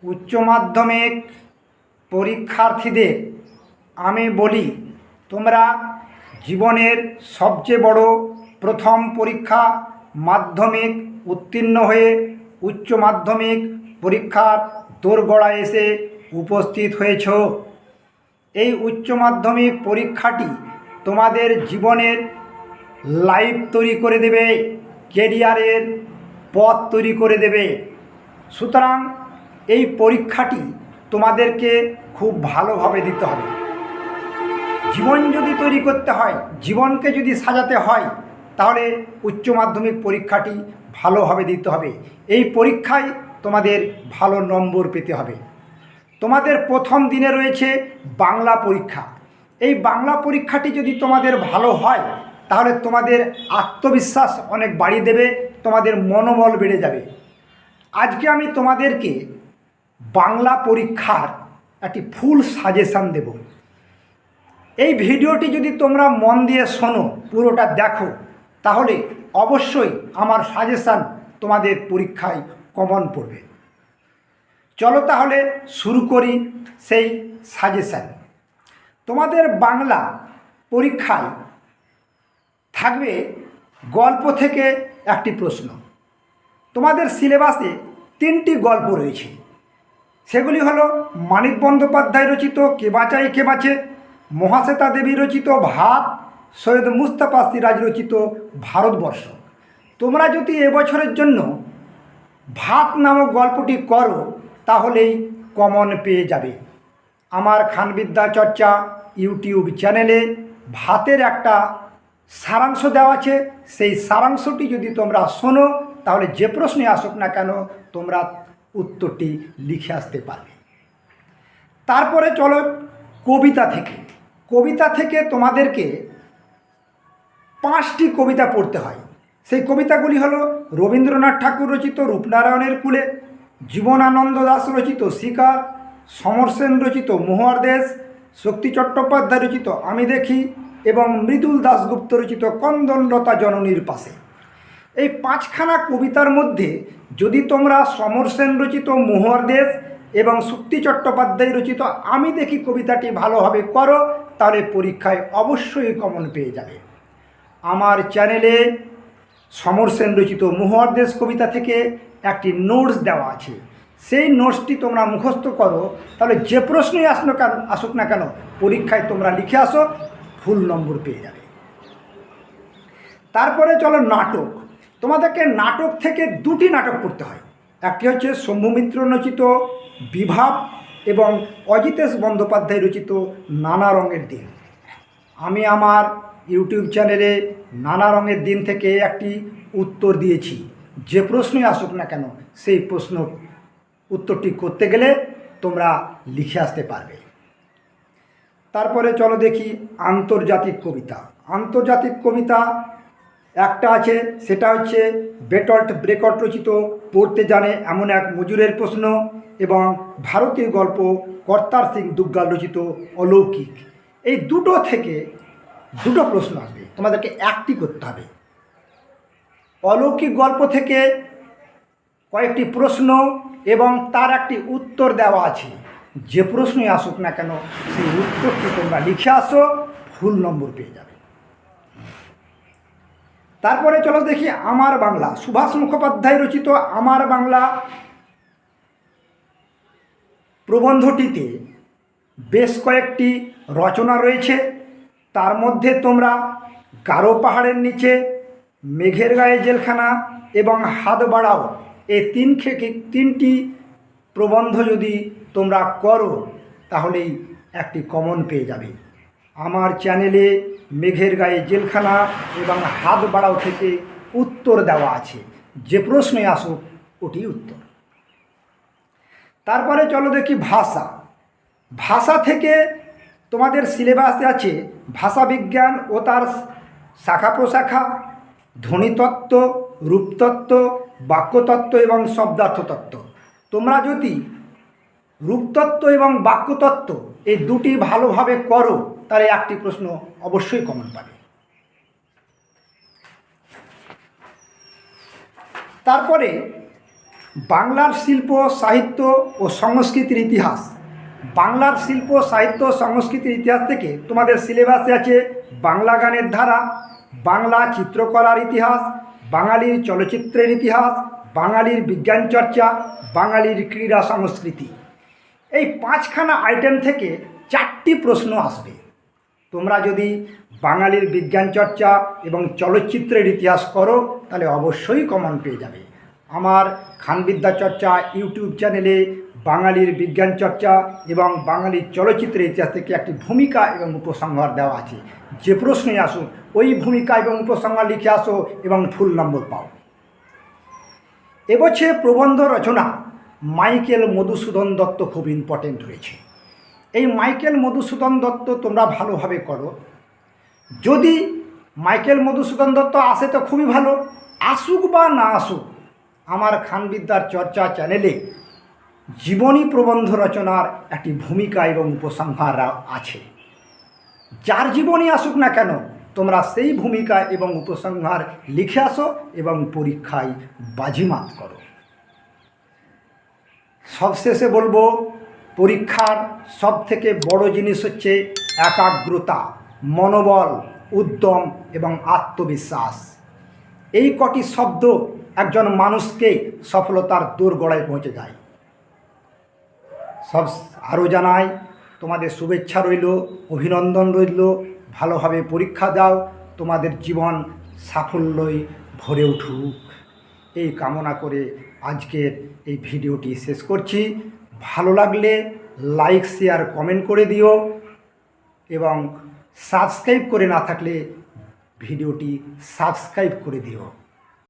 উচ্চ মাধ্যমিক পরীক্ষার্থীদের আমি বলি, তোমরা জীবনের সবচেয়ে বড় প্রথম পরীক্ষা মাধ্যমিক উত্তীর্ণ হয়ে উচ্চ মাধ্যমিক পরীক্ষার দোরগোড়ায় এসে উপস্থিত হয়েছ। এই উচ্চ মাধ্যমিক পরীক্ষাটি তোমাদের জীবনের লাইফ তৈরি করে দেবে, কেরিয়ারের পথ তৈরি করে দেবে। সুতরাং এই পরীক্ষাটি তোমাদেরকে খুব ভালোভাবে দিতে হবে। জীবন যদি তৈরি করতে হয়, জীবনকে যদি সাজাতে হয়, তাহলে উচ্চ মাধ্যমিক পরীক্ষাটি ভালোভাবে দিতে হবে। এই পরীক্ষায় তোমাদের ভালো নম্বর পেতে হবে। তোমাদের প্রথম দিনে রয়েছে বাংলা পরীক্ষা। এই বাংলা পরীক্ষাটি যদি তোমাদের ভালো হয়, তাহলে তোমাদের আত্মবিশ্বাস অনেক বাড়িয়ে দেবে, তোমাদের মনোবল বেড়ে যাবে। আজকে আমি তোমাদেরকে বাংলা পরীক্ষার একটি ফুল সাজেশান দেব। এই ভিডিওটি যদি তোমরা মন দিয়ে শোনো, পুরোটা দেখো, তাহলে অবশ্যই আমার সাজেশান তোমাদের পরীক্ষায় কমন পড়বে। চলো তাহলে শুরু করি সেই সাজেশান। তোমাদের বাংলা পরীক্ষায় থাকবে গল্প থেকে একটি প্রশ্ন। তোমাদের সিলেবাসে 3টি গল্প রয়েছে। সেগুলি হলো মানিক বন্দ্যোপাধ্যায় রচিত কে বাঁচায় কে বাঁচে, মহাশ্বেতা দেবী রচিত ভাত, সৈয়দ মুস্তাফা সিরাজ রচিত ভারতবর্ষ। তোমরা যদি এবছরের জন্য ভাত নামক গল্পটি করো, তাহলেই কমন পেয়ে যাবে। আমার খানবিদ্যা চর্চা ইউটিউব চ্যানেলে ভাতের একটা সারাংশ দেওয়া আছে। সেই সারাংশটি যদি তোমরা শোনো, তাহলে যে প্রশ্নে আসুক না কেন তোমরা উত্তরটি লিখে আসতে পারবে। তারপরে চলো কবিতা থেকে। কবিতা থেকে তোমাদেরকে 5টি কবিতা পড়তে হয়। সেই কবিতাগুলি হলো রবীন্দ্রনাথ ঠাকুর রচিত রূপনারায়ণের কুলে, জীবনানন্দ দাশ রচিত শিকার, সমর সেন রচিত মহুয়ার দেশ, শক্তি চট্টোপাধ্যায় রচিত আমি দেখি এবং মৃদুল দাশগুপ্ত রচিত কন্দনলতা জননীর পাশে। এই 5খানা কবিতার মধ্যে যদি তোমরা সমর সেন রচিত মহুয়ার দেশ এবং শক্তি চট্টোপাধ্যায় রচিত আমি দেখি কবিতাটি ভালোভাবে করো, তাহলে পরীক্ষায় অবশ্যই কমন পেয়ে যাবে। আমার চ্যানেলে সমর সেন রচিত মহুয়ার দেশ কবিতা থেকে একটি নোটস দেওয়া আছে। সেই নোটসটি তোমরা মুখস্থ করো, তাহলে যে প্রশ্নই আসুক না কেন পরীক্ষায় তোমরা লিখে আসো, ফুল নম্বর পেয়ে যাবে। তারপরে চলো নাটক। তোমাদেরকে নাটক থেকে 2টি নাটক পড়তে হয়। একটি হচ্ছে শম্ভু মিত্র রচিত বিভাব এবং অজিতেশ বন্দ্যোপাধ্যায় রচিত নানা রঙের দিন। আমি আমার ইউটিউব চ্যানেলে নানা রঙের দিন থেকে একটি উত্তর দিয়েছি। যে প্রশ্নই আসুক না কেন সেই প্রশ্ন উত্তরটি করতে গেলে তোমরা লিখে আসতে পারবে। তারপরে চলো দেখি আন্তর্জাতিক কবিতা। আন্তর্জাতিক কবিতা একটা আছে, সেটা হচ্ছে বেটল্ট ব্রেকট রচিত পড়তে জানে এমন এক মজুরের প্রশ্ন এবং ভারতীয় গল্প কর্তার সিং দুগ্গাল রচিত অলৌকিক। এই দুটো থেকে 2টো প্রশ্ন আসবে, তোমাদেরকে একটি করতে হবে। অলৌকিক গল্প থেকে কয়েকটি প্রশ্ন এবং তার একটি উত্তর দেওয়া আছে। যে প্রশ্নই আসুক না কেন সেই উত্তরটি তোমরা লিখে আসো, ফুল নম্বর পেয়ে যাবে। তারপরে চলো দেখি আমার বাংলা। সুভাষ মুখোপাধ্যায় রচিত আমার বাংলা প্রবন্ধটিতে বেশ কয়েকটি রচনা রয়েছে। তার মধ্যে তোমরা গারো পাহাড়ের নিচে, মেঘের গায়ে জেলখানা এবং হাত বাড়াও এই 3টি প্রবন্ধ যদি তোমরা করো, তাহলেই একটি কমন পেয়ে যাবে। আমার চ্যানেলে মেঘের গায়ে জেলখানা এবং হাত বাড়াও থেকে উত্তর দেওয়া আছে। যে প্রশ্নে আসুক ওটি উত্তর। তারপরে চলো দেখি ভাষা। ভাষা থেকে তোমাদের সিলেবাসে আছে ভাষাবিজ্ঞান ও তার শাখা প্রশাখা, ধ্বনিতত্ত্ব, রূপতত্ত্ব, বাক্যতত্ত্ব এবং শব্দার্থতত্ত্ব। তোমরা যদি রূপতত্ত্ব এবং বাক্যতত্ত্ব এই 2টি ভালোভাবে করো, তাহলে একটি প্রশ্ন অবশ্যই কমন পাবে। তারপরে বাংলার শিল্প সাহিত্য ও সংস্কৃতির ইতিহাস। বাংলার শিল্প সাহিত্য সংস্কৃতির ইতিহাস থেকে তোমাদের সিলেবাসে আছে বাংলা গানের ধারা, বাংলা চিত্রকলার ইতিহাস, বাঙালির চলচ্চিত্রের ইতিহাস, বাঙালির বিজ্ঞান চর্চা, বাঙালির ক্রীড়া সংস্কৃতি। এই 5খানা আইটেম থেকে 4টি প্রশ্ন আসবে। তোমরা যদি বাঙালির বিজ্ঞান চর্চা এবং চলচ্চিত্রের ইতিহাস করো তাহলে অবশ্যই কমন পেয়ে যাবে। আমার খানবিদ্যা চর্চা ইউটিউব চ্যানেলে বাঙালির বিজ্ঞান চর্চা এবং বাঙালির চলচ্চিত্রের ইতিহাস থেকে একটি ভূমিকা এবং উপসংহার দেওয়া আছে। যে প্রশ্নই আসুক ওই ভূমিকা এবং উপসংহার লিখে আসো এবং ফুল নম্বর পাও। এবছর প্রবন্ধ রচনা মাইকেল মধুসূদন দত্ত খুব ইম্পর্টেন্ট রয়েছে। এই মাইকেল মধুসূদন দত্ত তোমরা ভালোভাবে করো। যদি মাইকেল মধুসূদন দত্ত আসে তো খুবই ভালো, আসুক বা না আসুক আমার খানবিদ্যার চর্চা চ্যানেলে জীবনী প্রবন্ধ রচনার একটি ভূমিকা এবং উপসংহার আছে। যার জীবনী আসুক না কেন তোমরা সেই ভূমিকা এবং উপসংহার লিখে আসো এবং পরীক্ষায় বাজিমাত করো। সবশেষে বলবো, পরীক্ষার সবথেকে বড় জিনিস হচ্ছে একাগ্রতা, মনোবল, উদ্যম এবং আত্মবিশ্বাস। এই কটি শব্দ একজন মানুষকে সফলতার দোরগোড়ায় পৌঁছে যায়। আরও জানাই, তোমাদের শুভেচ্ছা রইল, অভিনন্দন রইল। ভালোভাবে পরীক্ষা দাও, তোমাদের জীবন সাফল্যই ভরে উঠুক এই কামনা করে আজকের এই ভিডিওটি শেষ করছি। ভালো লাগলে লাইক শেয়ার কমেন্ট করে দিও এবং সাবস্ক্রাইব করে না থাকলে ভিডিওটি সাবস্ক্রাইব করে দিও।